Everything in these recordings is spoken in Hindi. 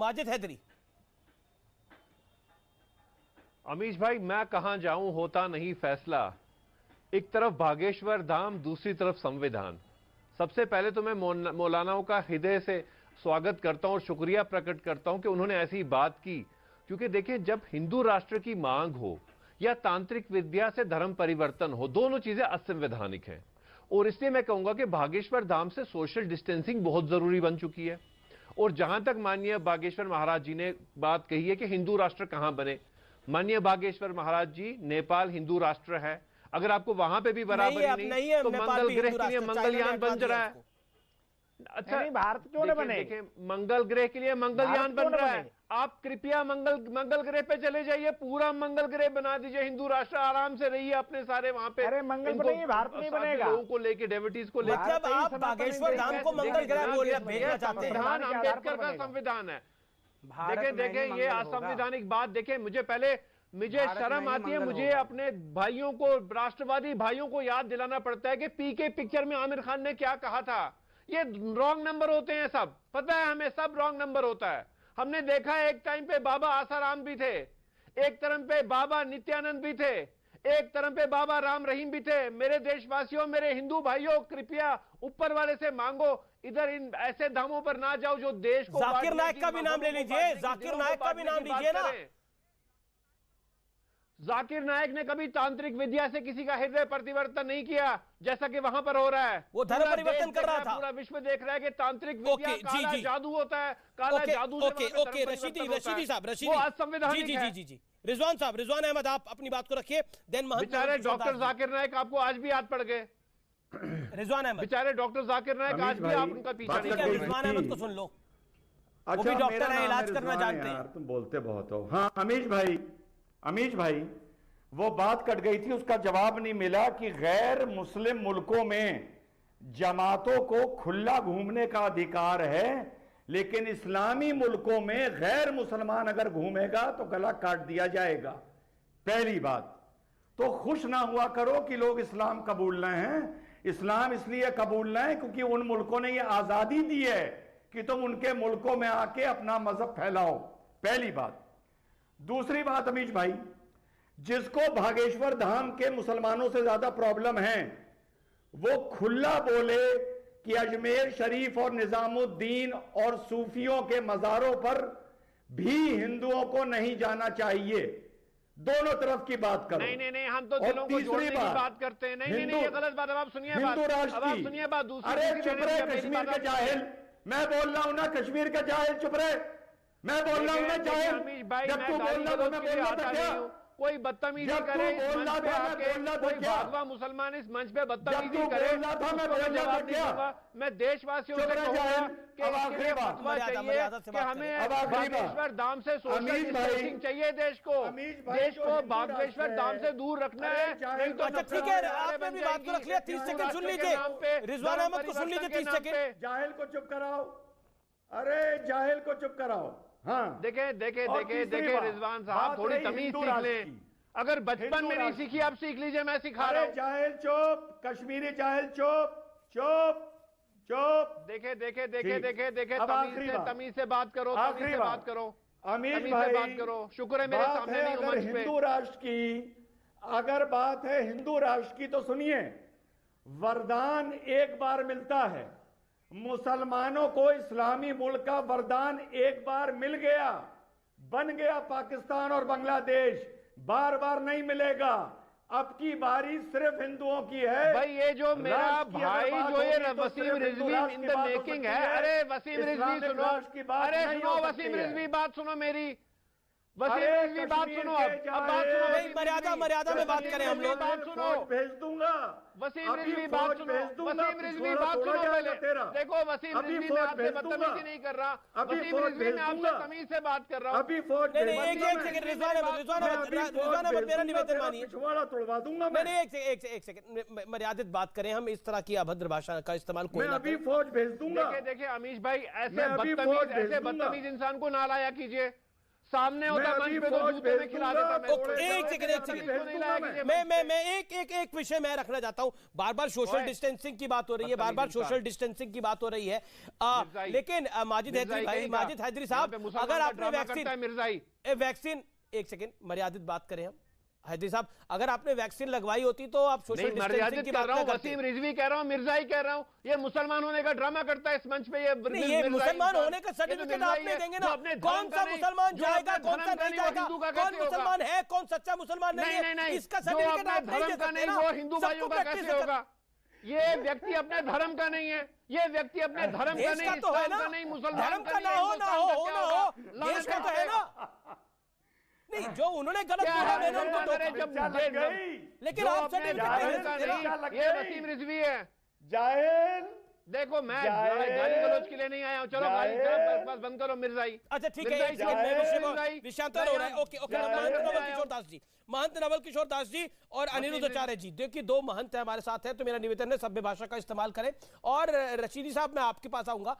माजिद हैदरी। अमीश भाई, मैं कहां जाऊं होता नहीं फैसला, एक तरफ बागेश्वर धाम, दूसरी तरफ संविधान। सबसे पहले तो मैं मौलानाओं का हृदय से स्वागत करता हूं और शुक्रिया प्रकट करता हूं कि उन्होंने ऐसी बात की, क्योंकि देखिए, जब हिंदू राष्ट्र की मांग हो या तांत्रिक विद्या से धर्म परिवर्तन हो, दोनों चीजें असंवैधानिक हैं। और इसलिए मैं कहूंगा कि बागेश्वर धाम से सोशल डिस्टेंसिंग बहुत जरूरी बन चुकी है। और जहां तक माननीय बागेश्वर महाराज जी ने बात कही है कि हिंदू राष्ट्र कहां बने, माननीय बागेश्वर महाराज जी, नेपाल हिंदू राष्ट्र है, अगर आपको वहां पे भी बराबरी नहीं है तो मंगल ग्रह के लिए मंगलयान बन रहा है। अच्छा, भारत क्यों न बने? देखिए, मंगल ग्रह के लिए मंगलयान बन रहा है। आप कृपया मंगल ग्रह पे चले जाइए, पूरा मंगल ग्रह बना दीजिए, हिंदू राष्ट्र, आराम से रहिए अपने सारे वहां पे। अरे मंगल बनेगी, भारत नहीं बनेगा। लोगों को लेके, डेवोटीज को लेकर, मतलब आप बागेश्वर धाम को मंगल ग्रह भेजना चाहते हैं? संविधान अम्बेडकर का संविधान है। देखें ये असंवैधानिक बात, देखें, मुझे शर्म आती है, मुझे अपने भाइयों को, राष्ट्रवादी भाइयों को याद दिलाना पड़ता है कि पीके पिक्चर में आमिर खान ने क्या कहा था। ये रॉन्ग नंबर होते हैं सब, पता है हमें, सब रॉन्ग नंबर होता है। हमने देखा है एक टाइम पे बाबा आसाराम भी थे, एक तरफ पे बाबा नित्यानंद भी थे, एक तरफ पे बाबा राम रहीम भी थे। मेरे देशवासियों, मेरे हिंदू भाइयों, कृपया ऊपर वाले से मांगो, इधर इन ऐसे धामों पर ना जाओ जो देश को। जाकिर नायक का भी नाम ले लीजिए, जाकिर नायक का भी नाम लीजिए ना। जाकिर नायक ने कभी तांत्रिक विद्या से किसी का हृदय परिवर्तन नहीं किया, जैसा कि वहां पर हो रहा है। वो धर्म परिवर्तन कर रहा था। पूरा विश्व देख रहा है कि तांत्रिक विद्या काला जादू होता है, काला जादू से ओके रशीदी साहब, वो असंवैधानिक है। जी रिजवान साहब, रिजवान अहमद, आप अपनी बात को रखिए। देन बेचारे डॉक्टर जाकिर नायक आपको आज भी याद पड़ गए। रिजवान अहमद, बेचारे डॉक्टर जाकिर नायक आज भी आप उनका पीछा नहीं कर। रिजवान अहमद को सुन लो, अच्छा, वो भी डॉक्टर है, इलाज करना जानते हैं। तुम बोलते बहुत हो। हाँ अमीश भाई, वो बात कट गई थी, उसका जवाब नहीं मिला कि गैर मुस्लिम मुल्कों में जमातों को खुला घूमने का अधिकार है, लेकिन इस्लामी मुल्कों में गैर मुसलमान अगर घूमेगा तो गला काट दिया जाएगा। पहली बात तो खुश ना हुआ करो कि लोग इस्लाम कबूल न हैं। इस्लाम इसलिए कबूल न है क्योंकि उन मुल्कों ने यह आजादी दी है कि तुम उनके मुल्कों में आके अपना मजहब फैलाओ। पहली बात। दूसरी बात अमीश भाई, जिसको बागेश्वर धाम के मुसलमानों से ज्यादा प्रॉब्लम है, वो खुला बोले कि अजमेर शरीफ और निजामुद्दीन और सूफियों के मज़ारों पर भी हिंदुओं को नहीं जाना चाहिए। दोनों तरफ की बात करो। नहीं, हम तो दिलों को जोड़ने की बात करते हैं। नहीं, ये गलत बात। अब आप सुनिए बात, अब आप सुनिए बात। दूसरी, अरे चुप रहे कश्मीर के जाहिल, मैं बोल रहा हूं ना, कश्मीर के जाहिल चुप रहे, मैं बोल रहा हूं ना जाहिल। जब तू बोल रहा था मैं बोल रहा था क्या? कोई बदतमीजी करे इस मंच पे आके, कोई भागवा मुसलमान इस मंच पे बदतमीजी करे, जवाब नहीं दूंगा। मैं देशवासियों से कहूंगा कि फतवा चाहिए कि हमें बागेश्वर धाम से सोशल डिस्टेंसिंग चाहिए। देश को बागेश्वर धाम से दूर रखना है। नहीं तो अच्छा ठीक है, आपने भी बात को रख लिया। 30 सेकंड सुन लीजिए, रिजवान अहमद को सुन लीजिए। 30 सेकंड। जाहिल को चुप कराओ, अरे जाहिल को चुप कराओ। हाँ, देखे रिजवान साहब, थोड़ी तमीज सीख लें। अगर बचपन में नहीं सीखी, अब सीख लीजिए, मैं सिखा रहा हूं। जाहिल चुप, कश्मीरी जाहिल चुप, चुप चुप। देखे तमीज से बात करो, आखिरी से बात करो, अमीश भाई बात करो। शुक्र है मेरे सामने नहीं हूं मंच पे। हिंदू राष्ट्र की अगर बात है, हिंदू राष्ट्र की, तो सुनिए, वरदान एक बार मिलता है। मुसलमानों को इस्लामी मुल्क का वरदान एक बार मिल गया, बन गया पाकिस्तान और बांग्लादेश, बार बार नहीं मिलेगा। अब की बारी सिर्फ हिंदुओं की है। भाई ये जो मेरा भाई जो ये Wasim Rizvi in the making है। अरे वसीम रिजवी सुनो, अरे सुनो वसीम रिजवी, बात सुनो मेरी। वसीम रिजवी बात सुनो, अब बात सुनो। मर्यादा में बात करें हम लोग। बात सुनो, भेज दूंगा। वसीम रिजवी बात सुनो, वसीम रिजवी बात सुनो पहले। देखो वसीम रिजवी, मैं आपसे बदतमीजी नहीं कर रहा। वसीम रिजवी, मैं आपसे तमीज से बात कर रहा हूँ। अभी फौज एक सेकंड, रिजवान अहमद मेरा निवेदन मानिए। पिछवाड़ा तोड़वा दूंगा मैं। एक सेकंड, मर्यादित बात करें हम। इस तरह की अभद्र भाषा का इस्तेमाल कोई ना अभी फौज भेज दूंगा। देखिए अमीश भाई, ऐसे बदतमीज इंसान को ना लाया कीजिए। सामने होता मंच पे तो जूते में खिला देता। एक सेकंड मैं एक विषय मैं रखना चाहता हूं। बार बार सोशल डिस्टेंसिंग की बात हो रही है, बार बार सोशल डिस्टेंसिंग की बात हो रही है, लेकिन माजिद हैदरी साहब, अगर आपने वैक्सीन एक सेकंड मर्यादित बात करें हम, हैदरी साहब, अगर आपने वैक्सीन लगवाई होती तो आप सोशल डिस्टेंसिंग की बात कर रहे हैं। वसीम रिजवी कह रहा हूं, मिर्जाई कह रहा हूं, ये मुसलमान होने का ड्रामा करता है इस मंच पे। ये मुसलमान होने का सर्टिफिकेट आपने देंगे ना, कौन सा मुसलमान जाएगा, कौन सा नहीं जाएगा, कौन मुसलमान है, कौन सच्चा मुसलमान नहीं है, इसका सर्टिफिकेट आप नहीं दे सकते ना। वो हिंदू भाइयों का कैसे होगा? ये व्यक्ति अपने धर्म का नहीं है, ये व्यक्ति अपने धर्म का नहीं, इस्लाम का नहीं, मुसलमान का नहीं, देश का तो है ना। नहीं, जो उन्होंने गलत बोला मैंने उनको लेकिन आप सर्टिफिकेट, ये वसीम रिजवी है जाहिल। देखो मैं गाली गलौज के लिए नहीं आया हूं। चलो गाली बस बंद करो मिर्जाई। अच्छा ठीक है, विषयांतर हो रहा है। ओके ओके, महंत नवल किशोर दास जी, महंत नवल किशोर दास जी और अनिरुद्ध आचार्य जी, देखिए दो महंत है हमारे साथ है, तो मेरा निवेदन है सभ्य भाषा का इस्तेमाल करें। और रशीदी साहब, मैं आपके पास आऊंगा।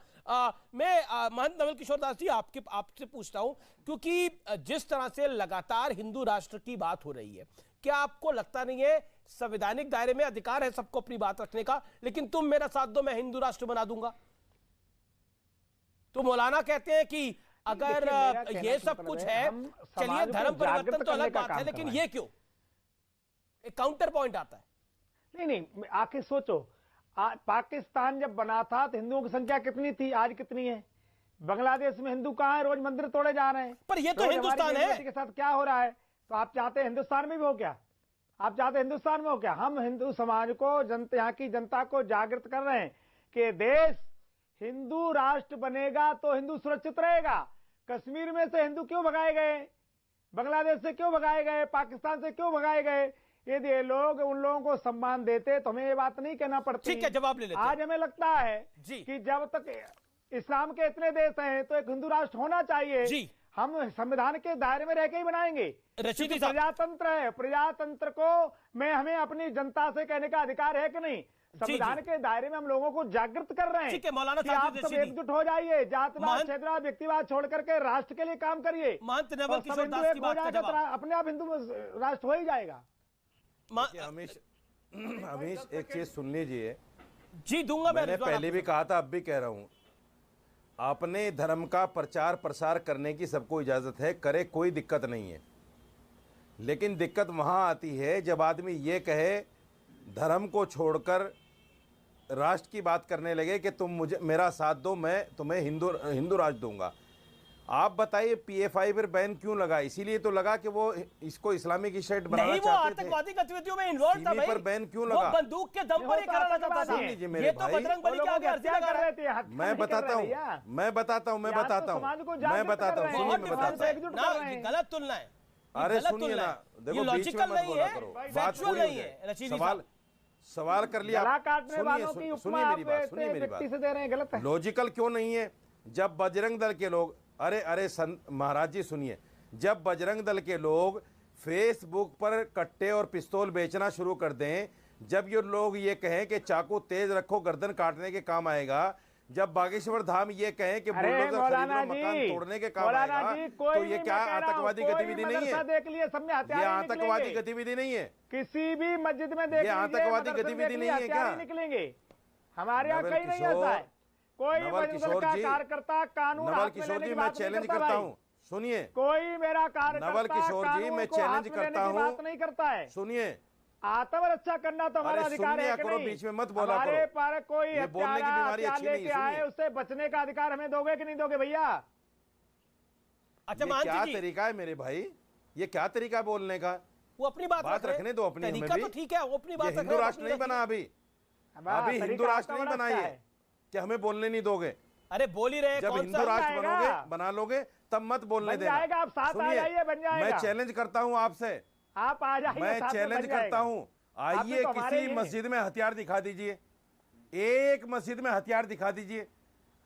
मैं महंत नवल किशोर दास जी आपसे पूछता हूं, क्योंकि जिस तरह से लगातार हिंदू राष्ट्र की बात हो रही है, क्या आपको लगता नहीं है संवैधानिक दायरे में अधिकार है सबको अपनी बात रखने का, लेकिन तुम मेरा साथ दो, मैं हिंदू राष्ट्र बना दूंगा? तो मौलाना कहते हैं कि अगर ये सब कुछ है, चलिए धर्म परिवर्तन तो अलग बात है, लेकिन ये क्यों? एक काउंटर पॉइंट आता है। नहीं, आके सोचो, पाकिस्तान जब बना था तो हिंदुओं की संख्या कितनी थी, आज कितनी है? बांग्लादेश में हिंदू कहां है? रोज मंदिर तोड़े जा रहे हैं। पर ये तो हिंदुस्तान है के साथ क्या हो रहा है? तो आप चाहते हैं हिंदुस्तान में भी हो क्या? आप चाहते हैं हिंदुस्तान में हो क्या? हम हिंदू समाज को, यहाँ की जनता को जागृत कर रहे हैं कि देश हिंदू राष्ट्र बनेगा तो हिंदू सुरक्षित रहेगा। कश्मीर में से हिंदू क्यों भगाए गए? बांग्लादेश से क्यों भगाए गए? पाकिस्तान से क्यों भगाए गए? यदि ये लोग उन लोगों को सम्मान देते तो हमें ये बात नहीं कहना पड़ती। ठीक है, जवाब ले लेते हैं। आज हमें लगता है कि जब तक इस्लाम के इतने देश हैं तो एक हिंदू राष्ट्र होना चाहिए जी। हम संविधान के दायरे में रह के ही बनाएंगे। प्रजातंत्र है, प्रजातंत्र को हमें अपनी जनता से कहने का अधिकार है कि नहीं? संविधान के दायरे में हम लोगों को जागृत कर रहे हैं। ठीक है मौलाना साहब, आप सब एकजुट हो जाइए, जातवाद, क्षेत्रवाद, व्यक्तिवाद छोड़ करके राष्ट्र के लिए काम करिए। महंत नवल किशोर दास की बात का जवाब, अपने आप हिंदू राष्ट्र हो ही जाएगा। हमेश एक चीज सुन लीजिए जी, दूंगा। मैंने पहले भी कहा था, अब भी कह रहा हूं, अपने धर्म का प्रचार प्रसार करने की सबको इजाजत है, करे, कोई दिक्कत नहीं है। लेकिन दिक्कत वहां आती है जब आदमी ये कहे, धर्म को छोड़कर राष्ट्र की बात करने लगे कि तुम मुझे मेरा साथ दो, मैं तुम्हें हिंदू राष्ट्र दूंगा। आप बताइए पीएफआई पर बैन क्यों लगा? इसीलिए तो लगा कि वो इसको इस्लामिक स्टेट बनाना चाहते थे। आतंकवादी गतिविधियों में इन्वॉल्व था भाई। पर बैन क्यों लगा? बंदूक के दम पर ही कराना चाहता था। ये तो बजरंग बली के आगे अर्जी लगा रहे थे। मैं बताता हूँ गलत तुलना है। अरे सुनिए ना, देखो बीच में मत बोला करो, बात पूरी नहीं है। सवाल कर लिया, सुनिए मेरी बात। लॉजिकल क्यों नहीं है? जब बजरंग दल के लोग, अरे महाराज जी सुनिए, जब बजरंग दल के लोग फेसबुक पर कट्टे और पिस्तौल बेचना शुरू कर दें, जब ये लोग ये कहें कि चाकू तेज रखो गर्दन काटने के काम आएगा, जब बागेश्वर धाम ये कहें कि बुलडोजर खरीदना मकान तोड़ने के काम आएगा, तो ये क्या आतंकवादी गतिविधि नहीं है? देख लिए सबने हथियार, ये आतंकवादी गतिविधि नहीं है। किसी भी मस्जिद में देख, ये आतंकवादी गतिविधि नहीं है क्या? निकलेंगे हमारे यहाँ कहीं नहीं ऐसा है। कोई किशोर जी, कार्यकर्ता कानून, नवल किशोर जी, मैं चैलेंज करता हूँ, सुनिए। कोई मेरा कार्यकर्ता नवल किशोर जी, मैं चैलेंज करता हूँ, बात नहीं करता है। सुनिए, आत्मरक्षा करना तो हमारा अधिकार है कि नहीं? बीच में मत बोला करो। हमारे पर कोई बोलने की बीमारी अच्छी नहीं है, उससे बचने का अधिकार हमें दोगे कि नहीं दोगे भैया? अच्छा, क्या तरीका है मेरे भाई? ये क्या तरीका है बोलने का? वो अपनी बात रखने दो, अपनी में भी। तो ठीक है, वो अपनी बात। हिंदू राष्ट्र नहीं बना अभी हिंदू राष्ट्र नहीं बनाई है कि हमें बोलने नहीं दोगे? अरे बोल ही रहे, जब हिंदू राष्ट्र बनोगे, बना लोगे, तब मत बोलने देना। आप साथ आ जाइए, बन जाएगा। मैं चैलेंज करता हूँ आपसे, आप आ जाइए, मैं चैलेंज करता हूँ, आइए किसी मस्जिद में हथियार दिखा दीजिए, एक मस्जिद में हथियार दिखा दीजिए।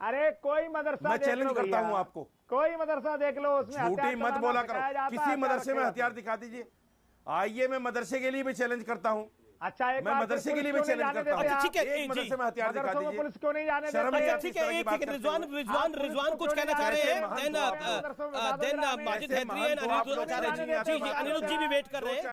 अरे कोई मदरसा, मैं चैलेंज करता हूँ आपको, कोई मदरसा देख लो, उसमें झूठी मत बोला करो। किसी मदरसे में हथियार दिखा दीजिए, आइए। मैं मदरसे के लिए भी चैलेंज करता हूँ, अच्छा, मैं मदरसे के लिए भी चैलेंज करता हूं। अच्छा ठीक है, एक मदरसे में हथियार दिखा दीजिए, पुलिस क्यों नहीं जाने शर्म नहीं देती? आती? ठीक है, रिजवान कुछ कहना चाह रहे हैं, देन माजिद हैदरी एंड अनिरुद्ध आचार्य जी, अनिरुद्ध जी भी वेट कर रहे हैं।